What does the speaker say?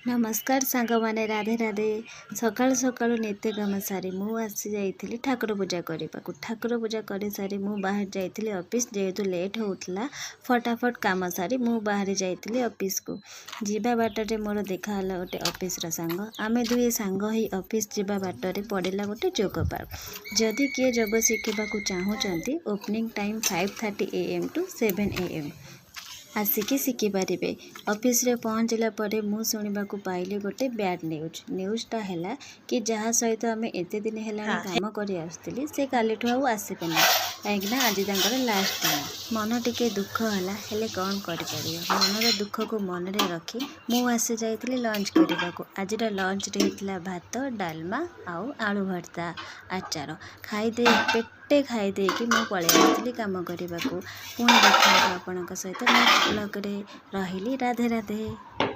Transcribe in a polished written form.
नमस्कार सांग माने राधे राधे। सकाळु सकाळु नित्यकाम सारी मु आसी जाइथिली ठाकुर पूजा करने को। ठाकुर पूजा कर सारी मु बाहर जाइथिली ऑफिस जेहेतु लेट होउतला फटाफट काम सारी मु बाहर जाइथिली ऑफिस को। जीवा बाटरे मोर देखाला गोटे ऑफिस रा सांग। आमे दुई सांग ही ऑफिस जीवा बाटरे पड़ेला गोटे जोग पार्क। जदि किए जोग शिखा चाहूँगी opening time 5:30 AM to 7 AM आसिकी शिखिपारे। ऑफिस रे पहुँचला परे मु शुणा पाइली गोटे बैड न्यूज़टा है कि जहाँ सहित आम एत दिन है काम कर आसुली से काली आसपेना कहीं आज लास्ट दिन। मन टिके दुख है कौन कर मनर दुख को मन रे रखी मु आसी जाइली लंच करने को। आज लंच रे होता भात डालमा आउ आलू भर्ता आचार खाईदे पेटे खाईदे कि मु पलि आसली काम करने को। पुणी देखा आपण सहित नेक्स्ट ब्लॉग रे रही। राधे राधे।